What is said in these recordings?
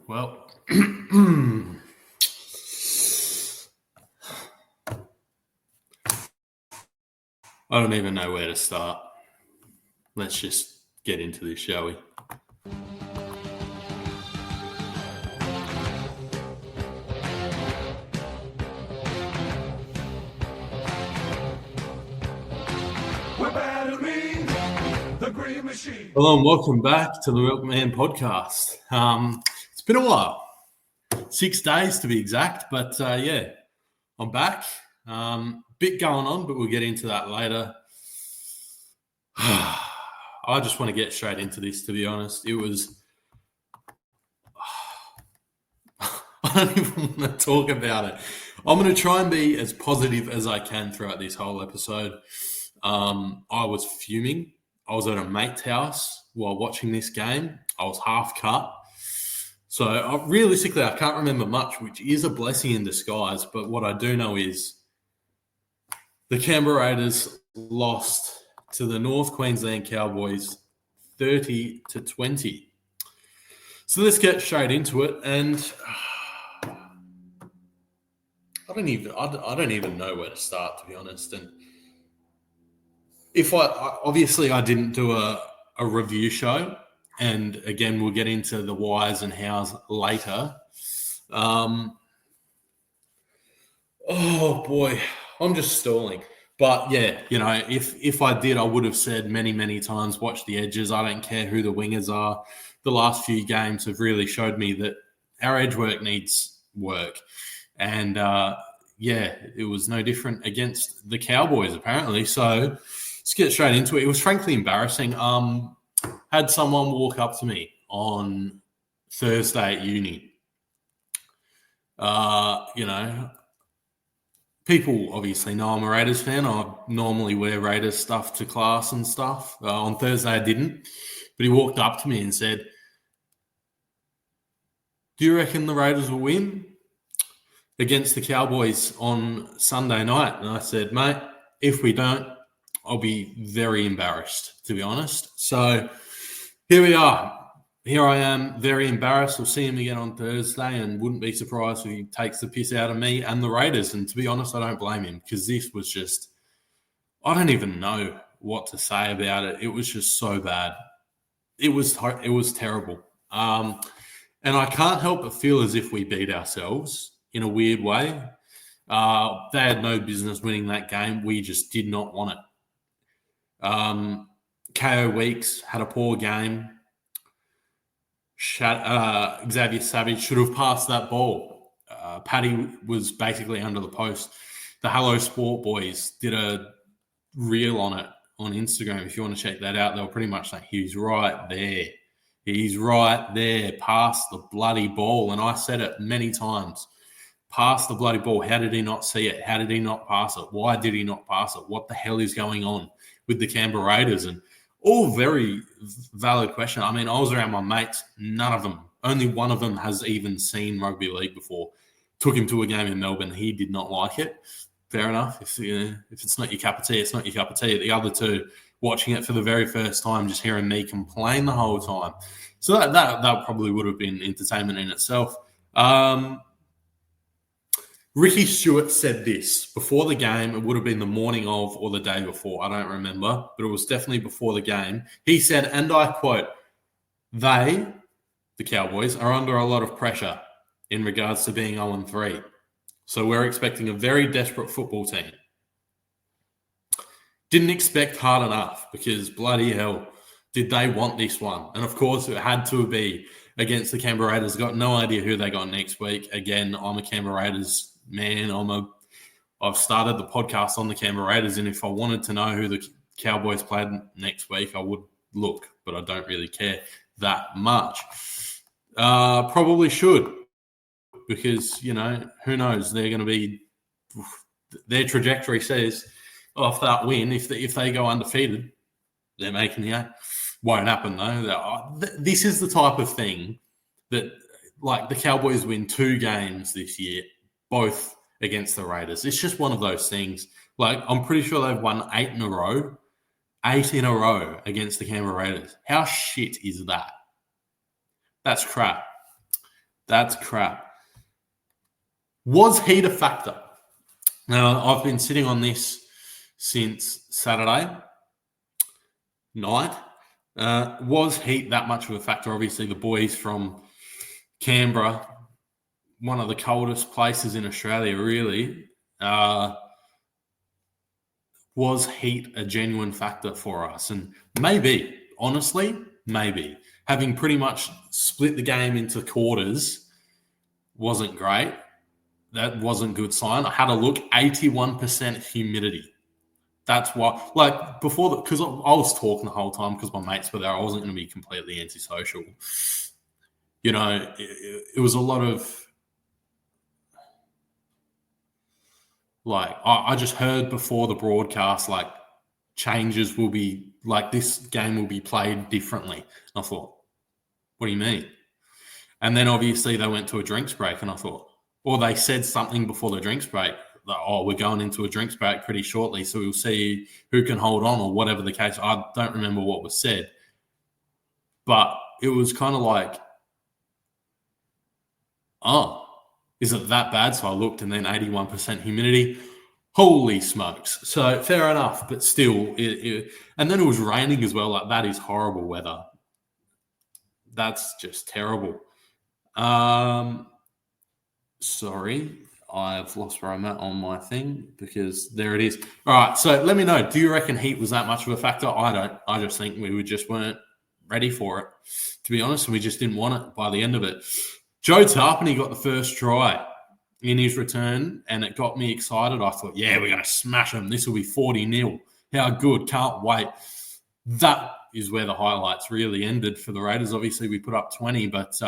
Well, I don't even know where to start. Let's just get into this, shall we? We're battling the green machine. Hello and welcome back to the Milkman podcast. It's been a while, 6 days to be exact, but yeah, I'm back. Bit going on, but we'll get into that later. I just want to get straight into this, to be honest. It was... I don't even want to talk about it. I'm going to try and be as positive as I can throughout this whole episode. I was fuming. I was at a mate's house while watching this game. I was half cut. So realistically, I can't remember much, which is a blessing in disguise. But what I do know is the Canberra Raiders lost to the North Queensland Cowboys 30-20. So let's get straight into it. And I don't even know where to start, to be honest. And obviously I didn't do a review show, and again we'll get into the whys and hows later. Oh boy, I'm just stalling. But yeah, if I did, I would have said many times, watch the edges. I don't care who the wingers are. The last few games have really showed me that our edge work needs work. And yeah, it was no different against the Cowboys, apparently. So let's get straight into it. It was frankly embarrassing. Had someone walk up to me on Thursday at uni. People obviously know I'm a Raiders fan. I normally wear Raiders stuff to class and stuff. On Thursday I didn't. But he walked up to me and said, "Do you reckon the Raiders will win against the Cowboys on Sunday night?" And I said, "Mate, if we don't, I'll be very embarrassed, to be honest." So here we are. Here I am, very embarrassed. We'll see him again on Thursday, and wouldn't be surprised if he takes the piss out of me and the Raiders. And to be honest, I don't blame him, because this was just, I don't even know what to say about it. It was just so bad. It was terrible. And I can't help but feel as if we beat ourselves in a weird way. They had no business winning that game. We just did not want it. Kaeo Weekes had a poor game. Xavier Savage should have passed that ball. Paddy was basically under the post. The Hello Sport boys did a reel on it on Instagram. If you want to check that out, they were pretty much like, he's right there. He's right there. Pass the bloody ball. And I said it many times. Pass the bloody ball. How did he not see it? How did he not pass it? Why did he not pass it? What the hell is going on with the Canberra Raiders? And all very valid question. I mean, I was around my mates. None of them, only one of them has even seen rugby league before. Took him to a game in Melbourne. He did not like it. Fair enough. If it's not your cup of tea, it's not your cup of tea. The other two, watching it for the very first time, just hearing me complain the whole time. So that probably would have been entertainment in itself. Ricky Stewart said this before the game. It would have been the morning of or the day before. I don't remember, but it was definitely before the game. He said, and I quote, "They, the Cowboys, are under a lot of pressure in regards to being 0-3. So we're expecting a very desperate football team." Didn't expect hard enough, because bloody hell, did they want this one? And of course, it had to be against the Canberra Raiders. Got no idea who they got next week. Again, I'm a Canberra Raiders man. I've started the podcast on the Canberra Raiders, and if I wanted to know who the Cowboys played next week, I would look, but I don't really care that much. Probably should, because, who knows? They're going to be, their trajectory says off that win, if they go undefeated, they're making the eight. Won't happen, though. This is the type of thing that, like, the Cowboys win 2 games this year, both against the Raiders. It's just one of those things. Like, I'm pretty sure they've won 8 in a row. 8 in a row against the Canberra Raiders. How shit is that? That's crap. That's crap. Was heat a factor? Now, I've been sitting on this since Saturday night. Was heat that much of a factor? Obviously, the boys from Canberra, one of the coldest places in Australia, really. Was heat a genuine factor for us? And maybe, honestly, maybe. Having pretty much split the game into quarters wasn't great. That wasn't a good sign. I had a look, 81% humidity. That's why, like, before, because I was talking the whole time because my mates were there. I wasn't going to be completely antisocial. You know, it was a lot of, like, I just heard before the broadcast, like, changes will be, like, this game will be played differently. And I thought, what do you mean? And then obviously they went to a drinks break, and I thought, or they said something before the drinks break, like, oh, we're going into a drinks break pretty shortly, so we'll see who can hold on, or whatever the case. I don't remember what was said. But it was kind of like, oh, is it that bad? So I looked, and then 81% humidity. Holy smokes. So fair enough, but still. And then it was raining as well. Like, that is horrible weather. That's just terrible. Sorry, I've lost where I'm at on my thing because there it is. All right, so let me know. Do you reckon heat was that much of a factor? I don't. I just think we just weren't ready for it, to be honest, and we just didn't want it by the end of it. Joe Tarpany got the first try in his return, and it got me excited. I thought, yeah, we're going to smash them. This will be 40-0. How good. Can't wait. That is where the highlights really ended for the Raiders. Obviously, we put up 20, but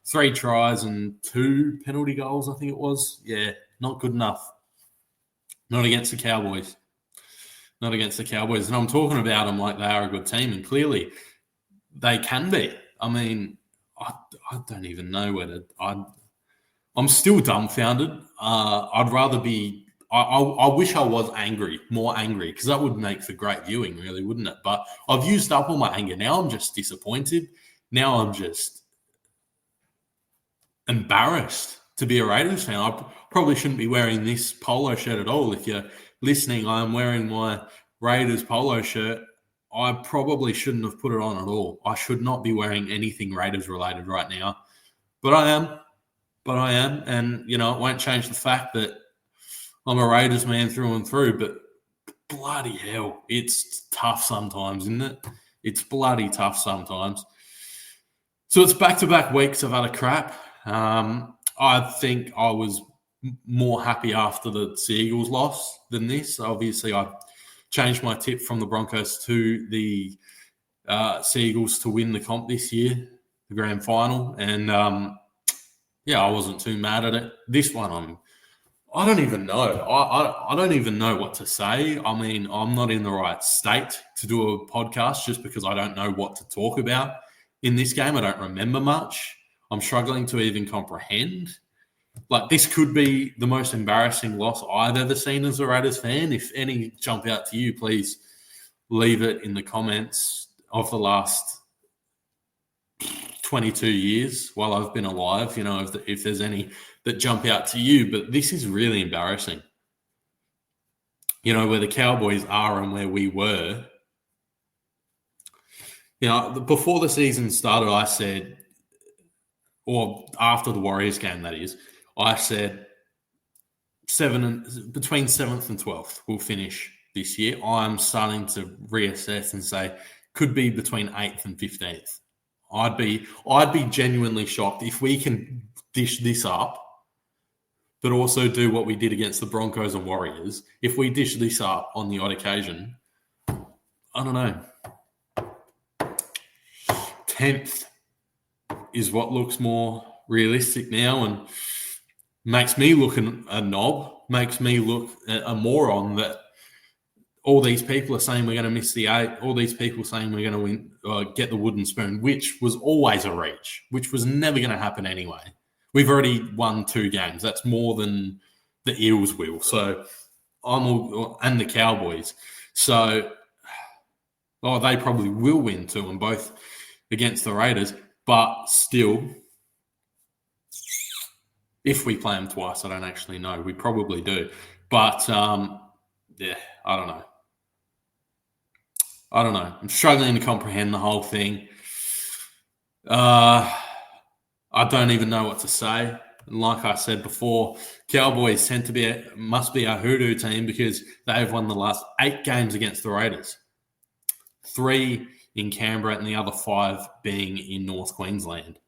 3 tries and 2 penalty goals, I think it was. Yeah, not good enough. Not against the Cowboys. Not against the Cowboys. And I'm talking about them like they are a good team, and clearly they can be. I mean, I don't even know where to... I'm still dumbfounded. I'd rather be... I wish I was more angry, because that would make for great viewing, really, wouldn't it? But I've used up all my anger. Now I'm just disappointed. Now I'm just embarrassed to be a Raiders fan. I probably shouldn't be wearing this polo shirt at all. If you're listening, I'm wearing my Raiders polo shirt. I probably shouldn't have put it on at all. I should not be wearing anything Raiders related right now. But I am. And, you know, it won't change the fact that I'm a Raiders man through and through, but bloody hell, it's tough sometimes, isn't it? It's bloody tough sometimes. So it's back-to-back weeks I've had a crap. I think I was more happy after the Seagulls loss than this. Obviously, I changed my tip from the Broncos to the Seagulls to win the comp this year, the grand final. And, yeah, I wasn't too mad at it. This one, I don't even know. I don't even know what to say. I mean, I'm not in the right state to do a podcast just because I don't know what to talk about in this game. I don't remember much. I'm struggling to even comprehend. Like, this could be the most embarrassing loss I've ever seen as a Raiders fan. If any jump out to you, please leave it in the comments of the last 22 years while I've been alive, you know, if there's any that jump out to you. But this is really embarrassing. You know, where the Cowboys are and where we were. You know, before the season started, I said, or after the Warriors game, that is, I said between 7th and 12th we'll finish this year. I'm starting to reassess and say could be between 8th and 15th. I'd be genuinely shocked if we can dish this up, but also do what we did against the Broncos and Warriors. If we dish this up on the odd occasion, I don't know. 10th is what looks more realistic now, and makes me look a knob, makes me look a moron that all these people are saying we're going to miss the 8, all these people saying we're going to get the wooden spoon, which was always a reach, which was never going to happen anyway. We've already won 2 games. That's more than the Eels will. So and the Cowboys. So, they probably will win 2 and both against the Raiders, but still, If we play them twice, I don't actually know. We probably do. But, yeah, I don't know. I'm struggling to comprehend the whole thing. I don't even know what to say. And like I said before, Cowboys must be a hoodoo team because they've won the last 8 games against the Raiders. 3 in Canberra and the other 5 being in North Queensland.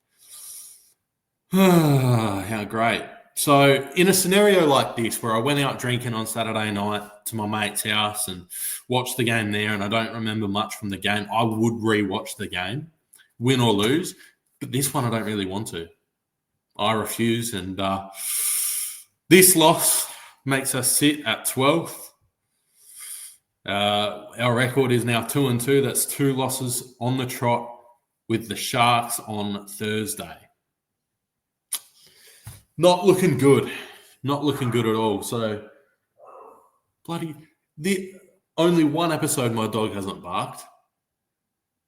How great. So in a scenario like this where I went out drinking on Saturday night to my mate's house and watched the game there and I don't remember much from the game, I would rewatch the game, win or lose. But this one I don't really want to. I refuse. And this loss makes us sit at 12th. Our record is now 2-2. That's 2 losses on the trot with the Sharks on Thursday. Not looking good. Not looking good at all. So, only one episode my dog hasn't barked.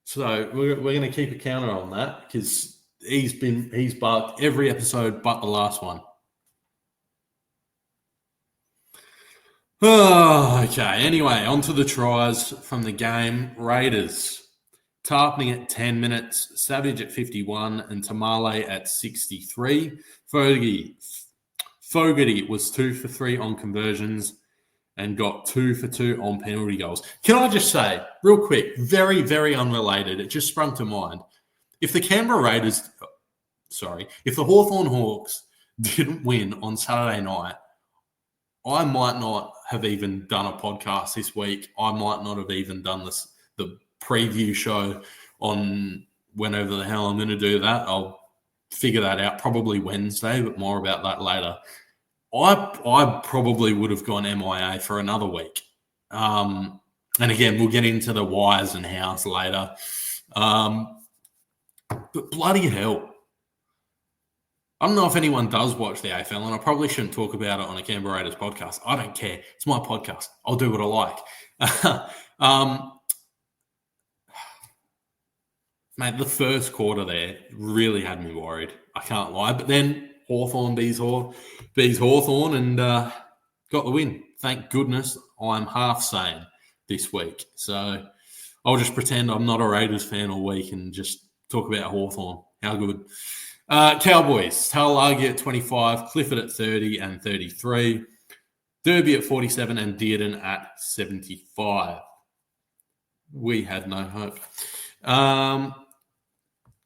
So we're going to keep a counter on that because he's barked every episode but the last one. Oh, okay. Anyway, on to the tries from the game. Raiders. Tarpany at 10 minutes, Savage at 51, and Tamale at 63. Fogarty was 2 for 3 on conversions and got 2 for 2 on penalty goals. Can I just say, real quick, very, very unrelated, it just sprung to mind. If the Hawthorn Hawks didn't win on Saturday night, I might not have even done a podcast this week. I might not have even done the preview show on whenever the hell I'm going to do that. I'll figure that out probably Wednesday, but more about that later. I probably would have gone MIA for another week. And again, we'll get into the whys and hows later. But bloody hell. I don't know if anyone does watch the AFL, and I probably shouldn't talk about it on a Canberra Raiders podcast. I don't care. It's my podcast. I'll do what I like. Mate, the first quarter there really had me worried. I can't lie. But then Hawthorn bees Hawthorn and got the win. Thank goodness I'm half sane this week. So I'll just pretend I'm not a Raiders fan all week and just talk about Hawthorn. How good. Cowboys, Taulagi at 25, Clifford at 30 and 33, Derby at 47 and Dearden at 75. We had no hope.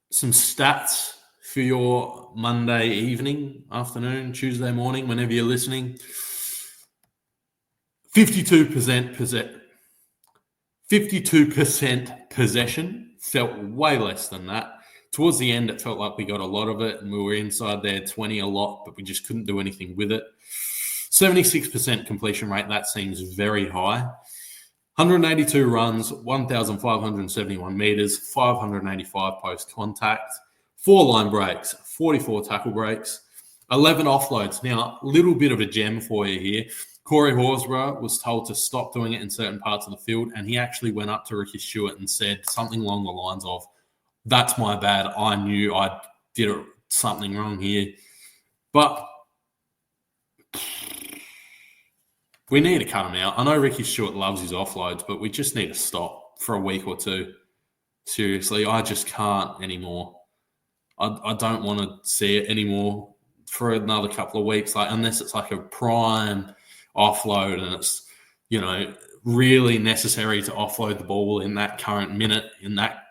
Some stats for your Monday evening, afternoon, Tuesday morning, whenever you're listening. 52% possession, felt way less than that. Towards the end, it felt like we got a lot of it and we were inside there 20 a lot, but we just couldn't do anything with it. 76% completion rate, that seems very high. 182 runs, 1,571 metres, 585 post-contact, 4 line breaks, 44 tackle breaks, 11 offloads. Now, a little bit of a gem for you here. Corey Horsburgh was told to stop doing it in certain parts of the field, and he actually went up to Ricky Stewart and said something along the lines of, "That's my bad. I knew I did something wrong here." But we need to cut him out. I know Ricky Stewart loves his offloads, but we just need to stop for a week or two. Seriously, I just can't anymore. I don't want to see it anymore for another couple of weeks, unless it's like a prime offload and it's, really necessary to offload the ball in that current minute, in that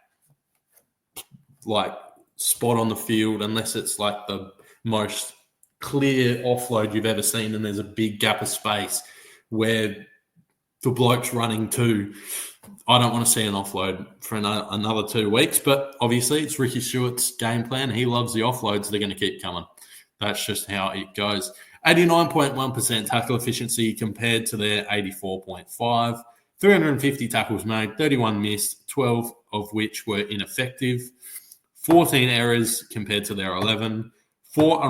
spot on the field, unless it's like the most clear offload you've ever seen and there's a big gap of space where the bloke's running to. I don't want to see an offload for another 2 weeks, but obviously it's Ricky Stewart's game plan. He loves the offloads. They're going to keep coming. That's just how it goes. 89.1% tackle efficiency compared to their 84.5. 350 tackles made, 31 missed, 12 of which were ineffective. 14 errors compared to their 11. 4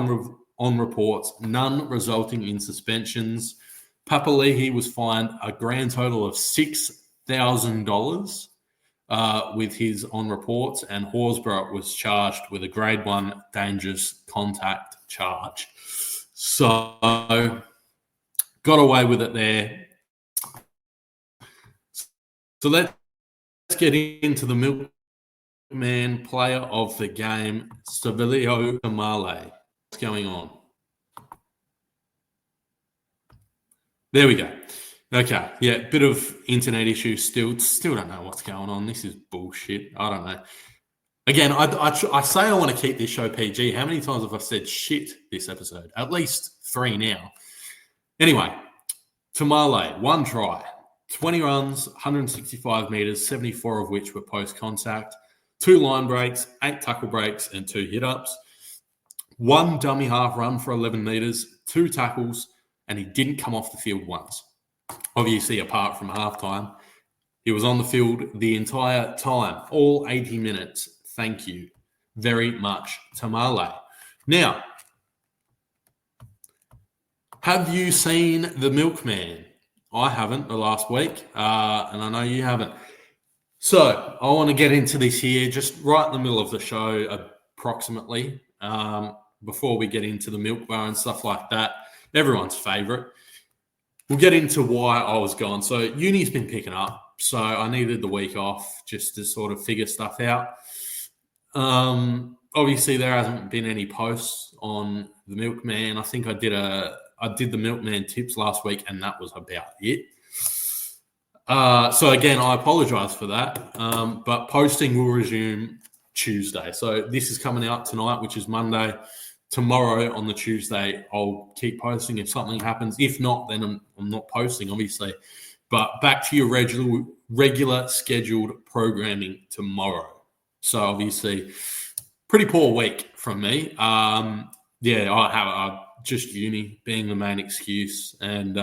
on reports, none resulting in suspensions. Papali'i was fined a grand total of $6,000 with his on reports, and Horsburgh was charged with a grade 1 dangerous contact charge. So got away with it there. So let's get into the milkman player of the game, Savilio Kamale. What's going on? There we go. Okay, yeah, bit of internet issues still don't know what's going on. This is bullshit. I don't know. Again, I say I want to keep this show PG. How many times have I said shit this episode? At least 3 now. Anyway, Tamale, 1 try, 20 runs, 165 metres, 74 of which were post-contact, 2 line breaks, 8 tackle breaks, and 2 hit-ups, 1 dummy half run for 11 metres, 2 tackles, and he didn't come off the field once. Obviously, apart from halftime, he was on the field the entire time, all 80 minutes. Thank you very much, Tamale. Now, have you seen The Milkman? I haven't the last week, and I know you haven't. So I want to get into this here, just right in the middle of the show, approximately, before we get into the milk bar and stuff like that. Everyone's favourite. We'll get into why I was gone. So uni's been picking up, so I needed the week off just to sort of figure stuff out. Obviously, there hasn't been any posts on the Milkman. I think I did the Milkman tips last week, and that was about it. So again, I apologise for that, but posting will resume Tuesday. So this is coming out tonight, which is Monday. Tomorrow on the Tuesday, I'll keep posting if something happens. If not, then I'm not posting, obviously. But back to your regular scheduled programming tomorrow. So obviously, pretty poor week from me. I have just uni being the main excuse, and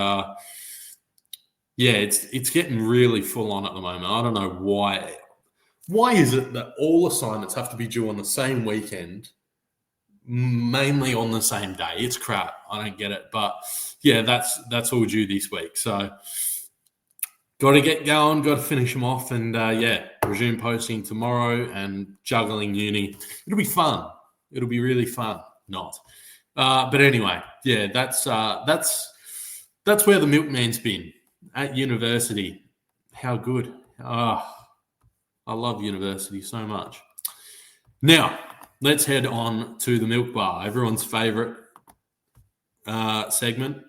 it's getting really full on at the moment. I don't know why. Why is it that all assignments have to be due on the same weekend? Mainly on the same day. It's crap. I don't get it. But yeah, that's all due this week. So got to get going, got to finish them off, and resume posting tomorrow and juggling uni. It'll be fun. It'll be really fun. Not. But anyway, yeah, that's where the milkman's been at university. How good. I love university so much. Now, let's head on to the milk bar, everyone's favourite segment.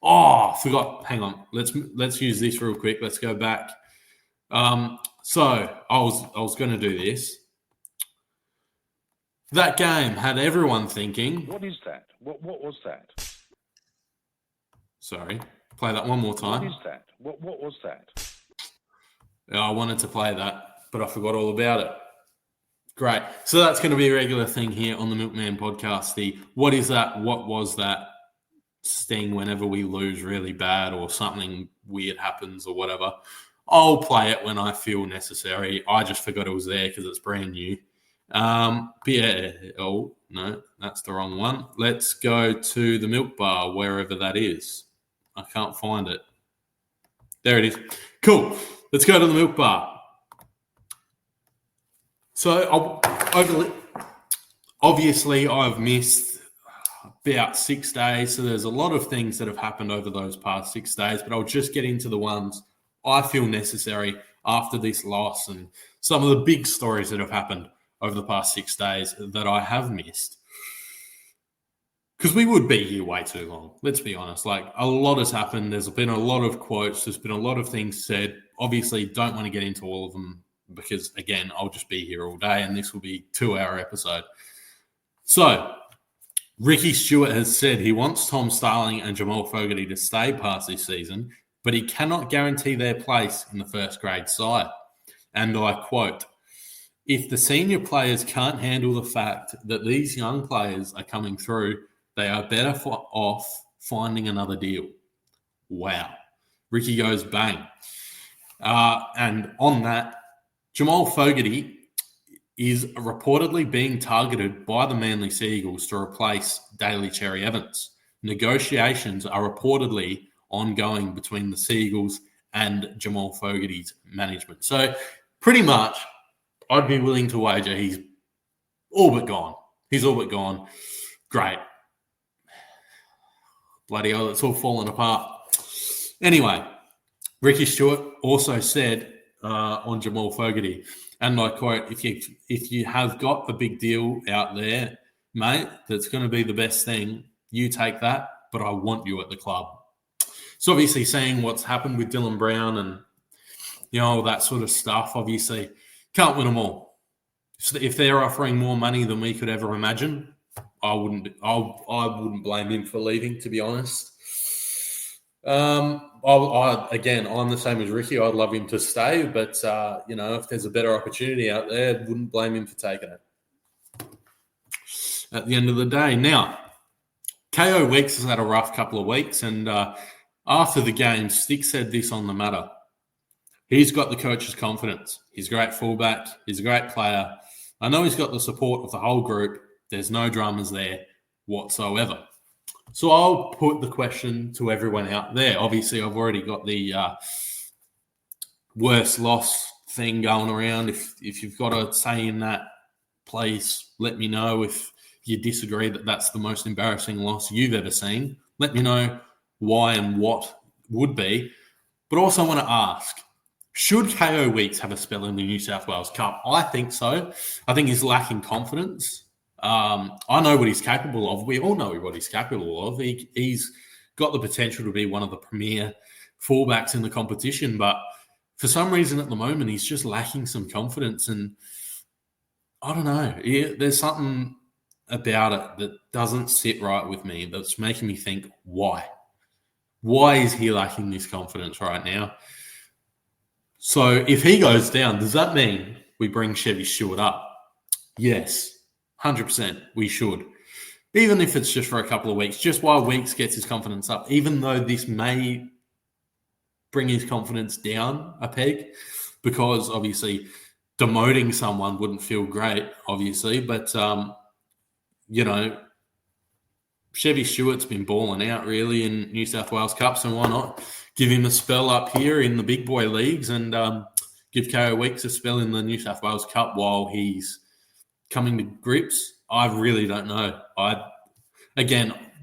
Oh, I forgot. Hang on. Let's use this real quick. Let's go back. So I was going to do this. That game had everyone thinking. What is that? What was that? Sorry. Play that one more time. What is that? What was that? I wanted to play that, but I forgot all about it. Great. So that's going to be a regular thing here on the Milkman podcast. The what is that? What was that? Sting whenever we lose really bad or something weird happens or whatever. I'll play it when I feel necessary. I just forgot it was there because it's brand new. But yeah, oh, no, that's the wrong one. Let's go to the milk bar, wherever that is. I can't find it. There it is. Cool. Let's go to the milk bar. So obviously I've missed about 6 days. So there's a lot of things that have happened over those past 6 days, but I'll just get into the ones I feel necessary after this loss and some of the big stories that have happened over the past 6 days that I have missed. Because we would be here way too long. Let's be honest. Like, a lot has happened. There's been a lot of quotes. There's been a lot of things said. Obviously, don't want to get into all of them because, again, I'll just be here all day and this will be a 2-hour episode. So, Ricky Stewart has said he wants Tom Starling and Jamal Fogarty to stay past this season, but he cannot guarantee their place in the first grade side. And I quote, "If the senior players can't handle the fact that these young players are coming through, they are better off finding another deal." Wow. Ricky goes bang. And on that, Jamal Fogarty is reportedly being targeted by the Manly Seagulls to replace Daly Cherry Evans. Negotiations are reportedly ongoing between the Seagulls and Jamal Fogarty's management. So pretty much, I'd be willing to wager he's all but gone. He's all but gone. Great. Bloody hell, it's all falling apart. Anyway, Ricky Stewart also said on Jamal Fogarty, and I quote, if you have got a big deal out there, mate, that's going to be the best thing, you take that, but I want you at the club. So obviously seeing what's happened with Dylan Brown and, all that sort of stuff, obviously can't win them all. So if they're offering more money than we could ever imagine, I wouldn't blame him for leaving, to be honest. I'm the same as Ricky. I'd love him to stay, but if there's a better opportunity out there, wouldn't blame him for taking it. At the end of the day, now Kaeo Weekes has had a rough couple of weeks, and after the game, Stick said this on the matter. He's got the coach's confidence. He's a great fullback. He's a great player. I know he's got the support of the whole group. There's no dramas there whatsoever. So I'll put the question to everyone out there. Obviously, I've already got the worst loss thing going around. If you've got a say in that, please let me know. If you disagree that that's the most embarrassing loss you've ever seen, let me know why and what would be. But also I want to ask, should Kaeo Weekes have a spell in the New South Wales Cup? I think so. I think he's lacking confidence. I know what he's capable of. We all know what he's capable of. He's got the potential to be one of the premier fullbacks in the competition, but for some reason at the moment, he's just lacking some confidence. And I don't know. There's something about it that doesn't sit right with me that's making me think, why? Why is he lacking this confidence right now? So if he goes down, does that mean we bring Chevy Stewart up? Yes. 100% we should. Even if it's just for a couple of weeks, just while Weekes gets his confidence up, even though this may bring his confidence down a peg, because obviously demoting someone wouldn't feel great, obviously, but, Chevy Stewart's been balling out really in New South Wales Cup, so why not give him a spell up here in the big boy leagues and give Kaeo Weekes a spell in the New South Wales Cup while he's coming to grips? I really don't know.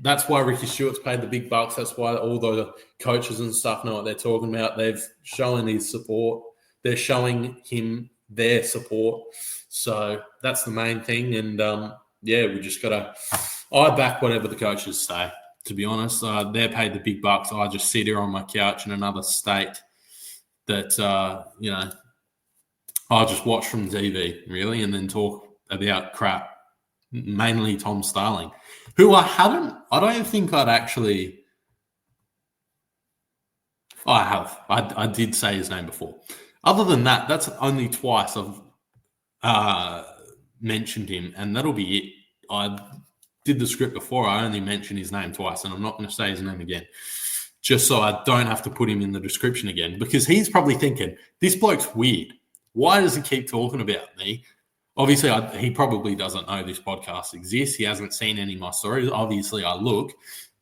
That's why Ricky Stewart's paid the big bucks. That's why all the coaches and stuff know what they're talking about. They've shown his support. They're showing him their support. So that's the main thing. And, we just got to – I back whatever the coaches say, to be honest. They're paid the big bucks. I just sit here on my couch in another state that, I'll just watch from TV, really, and then talk about crap, mainly Tom Starling, who I don't think I'd actually, I have. I did say his name before. Other than that, that's only twice I've mentioned him, and that'll be it. I did the script before. I only mentioned his name twice, and I'm not going to say his name again, just so I don't have to put him in the description again, because he's probably thinking, this bloke's weird. Why does he keep talking about me? Obviously, he probably doesn't know this podcast exists. He hasn't seen any of my stories. Obviously, I look,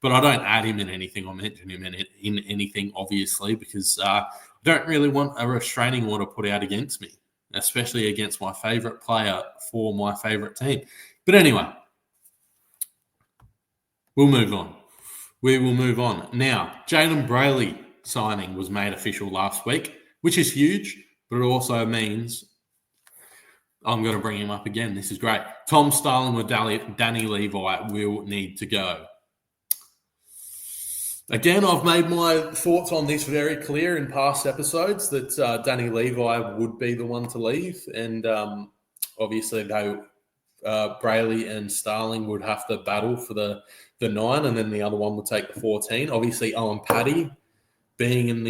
but I don't add him in anything or mention him in anything, obviously, because I don't really want a restraining order put out against me, especially against my favourite player for my favourite team. But anyway, we'll move on. We will move on. Now, Jayden Brailey signing was made official last week, which is huge, but it also means I'm going to bring him up again. This is great. Tom Starling or Danny Levi will need to go. Again, I've made my thoughts on this very clear in past episodes that Danny Levi would be the one to leave. And obviously, Brailey and Starling would have to battle for the 9, and then the other one would take the 14. Obviously, Owen Paddy being in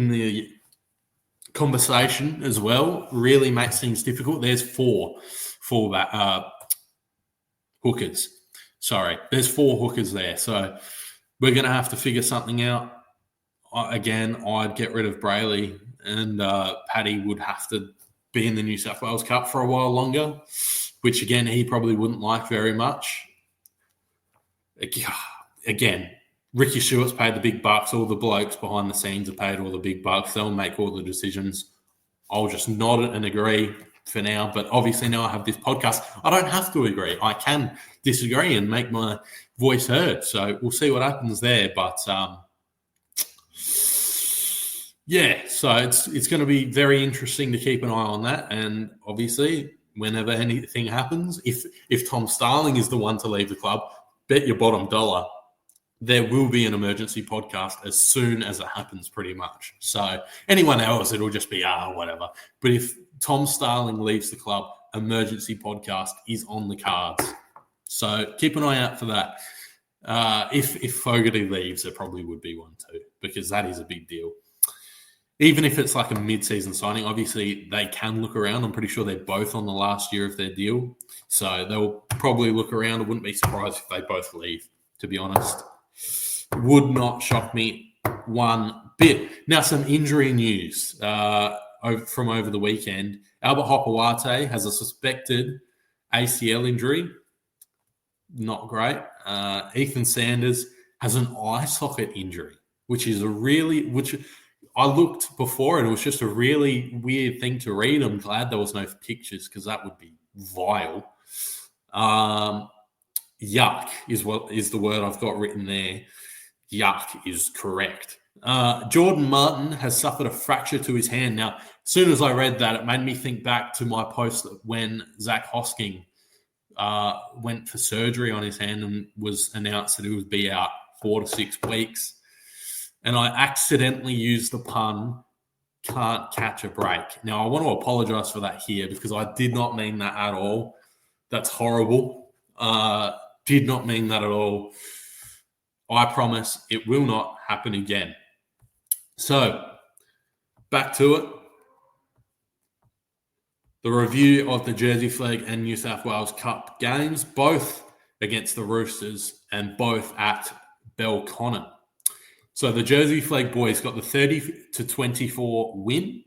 the conversation as well really makes things difficult. There's four hookers. Sorry, there's 4 hookers there. So we're going to have to figure something out. Again, I'd get rid of Brailey, and Paddy would have to be in the New South Wales Cup for a while longer, which, again, he probably wouldn't like very much. Again, Ricky Stewart's paid the big bucks. All the blokes behind the scenes are paid all the big bucks. They'll make all the decisions. I'll just nod and agree for now. But obviously now I have this podcast. I don't have to agree. I can disagree and make my voice heard. So we'll see what happens there. But yeah, so it's going to be very interesting to keep an eye on that. And obviously, whenever anything happens, if Tom Starling is the one to leave the club, bet your bottom dollar there will be an emergency podcast as soon as it happens, pretty much. So anyone else, it'll just be whatever. But if Tom Starling leaves the club, emergency podcast is on the cards. So keep an eye out for that. If Fogarty leaves, there probably would be one too, because that is a big deal. Even if it's like a mid-season signing, obviously they can look around. I'm pretty sure they're both on the last year of their deal. So they'll probably look around. I wouldn't be surprised if they both leave, to be honest. Would not shock me one bit. Now, some injury news from over the weekend. Albert Hopewate has a suspected ACL injury. Not great. Ethan Sanders has an eye socket injury, which I looked before and it was just a really weird thing to read. I'm glad there was no pictures because that would be vile. Yuck is the word I've got written there. Yuck is correct. Jordan Martin has suffered a fracture to his hand. Now, as soon as I read that, it made me think back to my post when Zach Hosking went for surgery on his hand and was announced that he would be out 4 to 6 weeks. And I accidentally used the pun, can't catch a break. Now, I want to apologize for that here because I did not mean that at all. That's horrible. Did not mean that at all. I promise it will not happen again. So, back to it. The review of the Jersey Flegg and New South Wales Cup games, both against the Roosters and both at Belconnen. So the Jersey Flegg boys got the 30-24 win.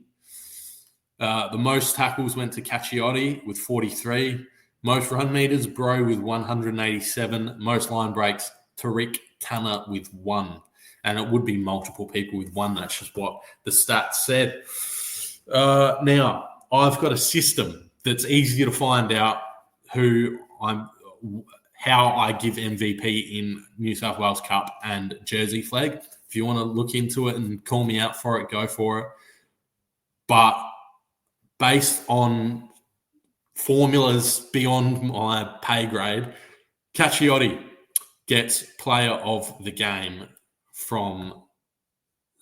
The most tackles went to Caciotti with 43. Most run meters, Bro with 187. Most line breaks, Tariq Tanner with 1. And it would be multiple people with 1. That's just what the stats said. Now, I've got a system that's easy to find out how I give MVP in New South Wales Cup and Jersey Flegg. If you want to look into it and call me out for it, go for it. But based on formulas beyond my pay grade, Caciotti gets player of the game from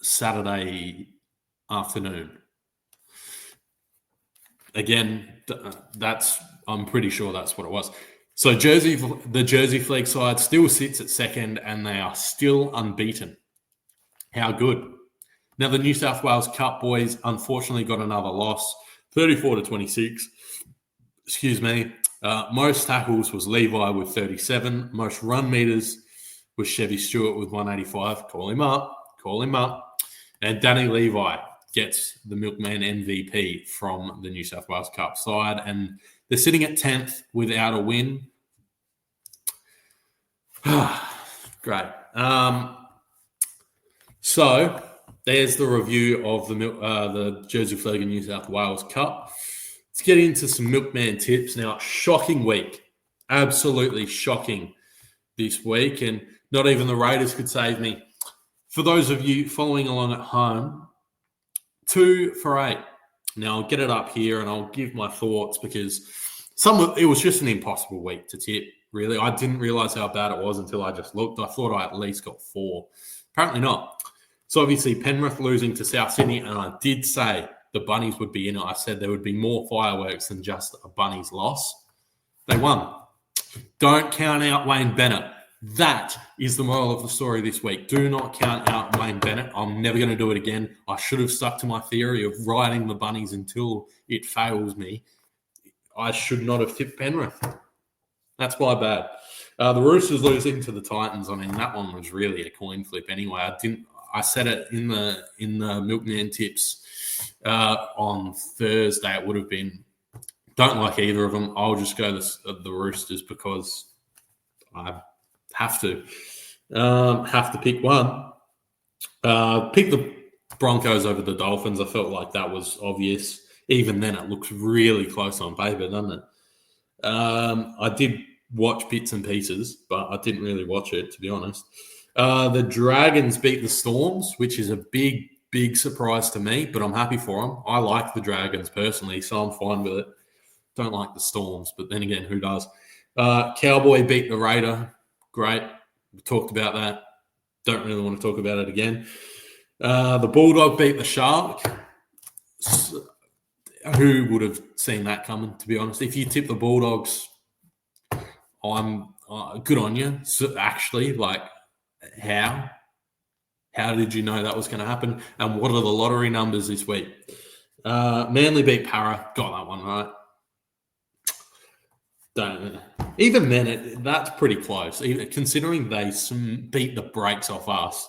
Saturday afternoon. Again, I'm pretty sure that's what it was. So the Jersey Flegg side still sits at second and they are still unbeaten. How good. Now, the New South Wales Cup boys unfortunately got another loss, 34-26. Excuse me. Most tackles was Levi with 37. Most run meters was Chevy Stewart with 185. Call him up. And Danny Levi gets the Milkman MVP from the New South Wales Cup side. And they're sitting at 10th without a win. Great. So there's the review of the Jersey Flegg and New South Wales Cup. Let's get into some Milkman tips now. Shocking week. Absolutely shocking this week. And not even the Raiders could save me. For those of you following along at home, 2 for 8. Now, I'll get it up here and I'll give my thoughts because it was just an impossible week to tip, really. I didn't realize how bad it was until I just looked. I thought I at least got 4. Apparently not. So, obviously, Penrith losing to South Sydney, and I did say the Bunnies would be in it. I said there would be more fireworks than just a Bunnies loss. They won. Don't count out Wayne Bennett. That is the moral of the story this week. Do not count out Wayne Bennett. I'm never going to do it again. I should have stuck to my theory of riding the Bunnies until it fails me. I should not have tipped Penrith. That's my bad. The Roosters losing to the Titans. I mean, that one was really a coin flip anyway. I said it in the Milkman tips on Thursday. It would have been, don't like either of them. I'll just go the Roosters because I have to pick one. Pick the Broncos over the Dolphins. I felt like that was obvious. even then it looks really close on paper, doesn't it? I did watch bits and pieces, but I didn't really watch it, to be honest. The Dragons beat the Storms, which is a big surprise to me, but I'm happy for them. I like the Dragons personally, so I'm fine with it. Don't like the Storms, but then again, who does? Cowboy beat the Raider. Great. We talked about that. Don't really want to talk about it again. The Bulldog beat the Shark. Who would have seen that coming, to be honest? If you tip the Bulldogs, I'm good on you. So actually, like, how? How did you know that was going to happen? And what are the lottery numbers this week? Manly beat Para. Got that one right. Even then, that's pretty close. Even considering they beat the brakes off us,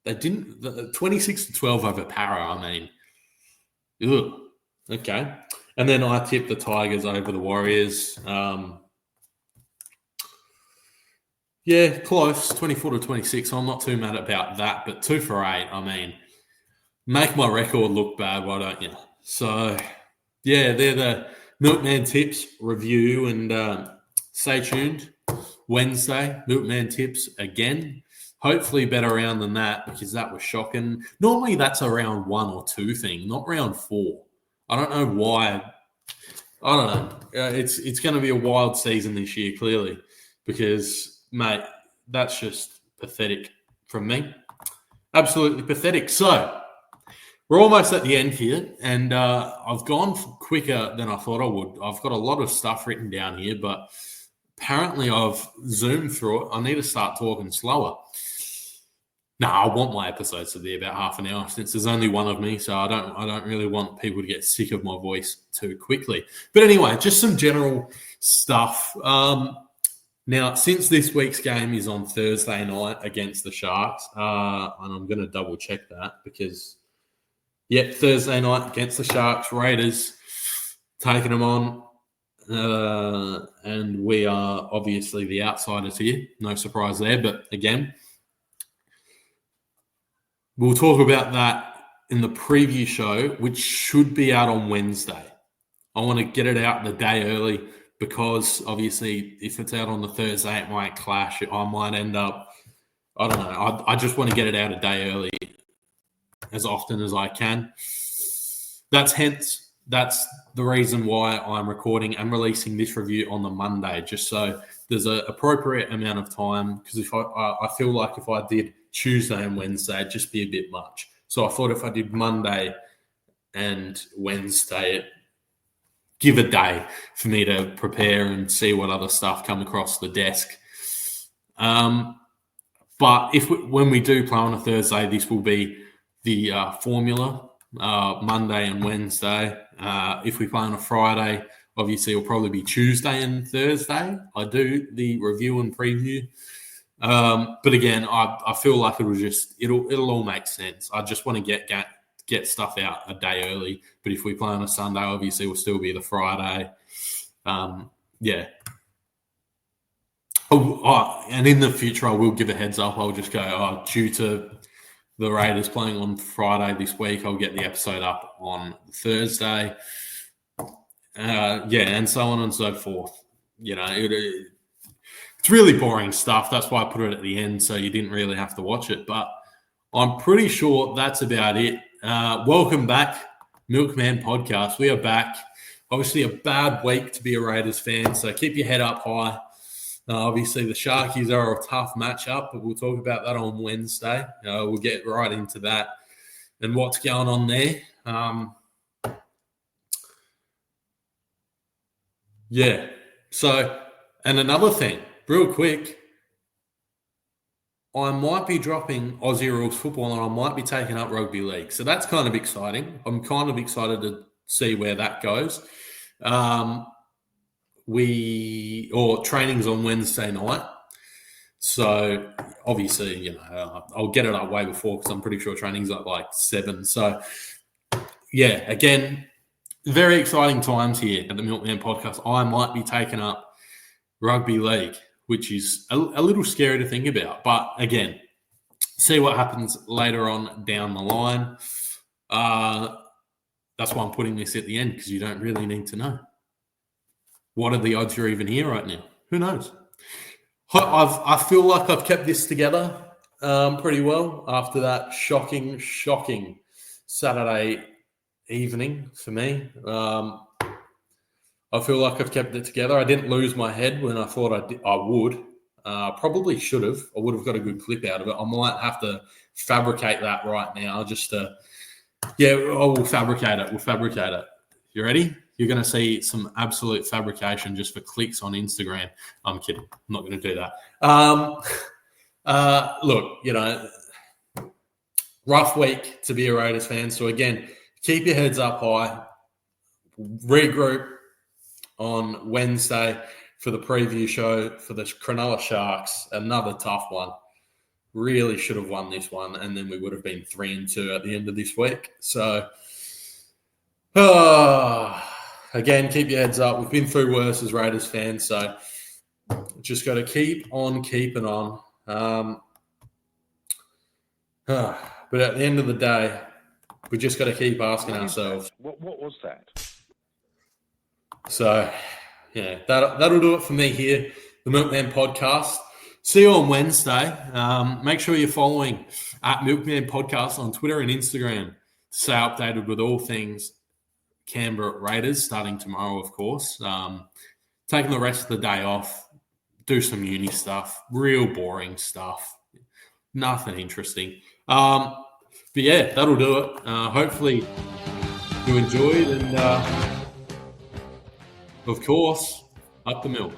they didn't. 26-12 over Para. I mean, ugh. Okay. And then I tipped the Tigers over the Warriors. Yeah, close, 24-26. I'm not too mad about that, but 2 for 8, I mean, make my record look bad, why don't you? So, yeah, they're the Milkman Tips review, and stay tuned. Wednesday, Milkman Tips again. Hopefully better round than that, because that was shocking. Normally that's a round 1 or 2 thing, not round 4. I don't know why. I don't know. It's going to be a wild season this year, clearly, because, mate, that's just pathetic from me. Absolutely pathetic. So, we're almost at the end here, and I've gone quicker than I thought I would. I've got a lot of stuff written down here, but apparently I've zoomed through it. I need to start talking slower. No, I want my episodes to be about half an hour, since there's only one of me, so I don't really want people to get sick of my voice too quickly. But anyway, just some general stuff. Now, since this week's game is on Thursday night against the Sharks, and I'm going to double check that because, Thursday night against the Sharks, Raiders, taking them on, and we are obviously the outsiders here. No surprise there, but again, we'll talk about that in the preview show, which should be out on Wednesday. I want to get it out the day early because, obviously, if it's out on the Thursday, it might clash. I might end up, I don't know. I just want to get it out a day early as often as I can. That's the reason why I'm recording and releasing this review on the Monday, just so there's an appropriate amount of time, because if I feel like if I did Tuesday and Wednesday, it'd just be a bit much. So I thought if I did Monday and Wednesday, give a day for me to prepare and see what other stuff come across the desk. But when we do play on a Thursday, this will be the formula, Monday and Wednesday. If we play on a Friday, obviously it'll probably be Tuesday and Thursday. I do the review and preview. But again, I feel like it'll all make sense. I just want to get stuff out a day early. But if we play on a Sunday, obviously it will still be the Friday. And in the future, I will give a heads up. I'll just go, due to the Raiders playing on Friday this week, I'll get the episode up on Thursday. And so on and so forth. It's really boring stuff. That's why I put it at the end, so you didn't really have to watch it. But I'm pretty sure that's about it. Welcome back, Milkman Podcast. We are back. Obviously, a bad week to be a Raiders fan, so keep your head up high. Obviously, the Sharkies are a tough matchup, but we'll talk about that on Wednesday. We'll get right into that and what's going on there. So, and another thing, real quick, I might be dropping Aussie Rules football and I might be taking up rugby league. So that's kind of exciting. I'm kind of excited to see where that goes. Training's on Wednesday night. So obviously, I'll get it up way before because I'm pretty sure training's at like 7. So again, very exciting times here at the Milkman Podcast. I might be taking up rugby league, which is a little scary to think about. But again, see what happens later on down the line. That's why I'm putting this at the end, because you don't really need to know. What are the odds you're even here right now? Who knows? I feel like I've kept this together pretty well after that shocking Saturday evening for me. I feel like I've kept it together. I didn't lose my head when I thought I would. Probably should have. I would have got a good clip out of it. I might have to fabricate that right now just to... Yeah, we'll fabricate it. We'll fabricate it. You ready? You're going to see some absolute fabrication just for clicks on Instagram. I'm kidding. I'm not going to do that. Look, rough week to be a Raiders fan. So, again, keep your heads up high. Regroup on Wednesday for the preview show for the Cronulla Sharks. Another tough one. Really should have won this one, and then we would have been 3-2 at the end of this week. So, again, keep your heads up. We've been through worse as Raiders fans, so just got to keep on keeping on. But at the end of the day, we just got to keep asking ourselves. What was that? So, yeah, that'll do it for me here, the Milkman Podcast. See you on Wednesday. Make sure you're following at Milkman Podcast on Twitter and Instagram to stay updated with all things Canberra Raiders, starting tomorrow, of course. Taking the rest of the day off, do some uni stuff, real boring stuff, nothing interesting. But yeah, that'll do it. Hopefully you enjoyed, and of course, up the milk.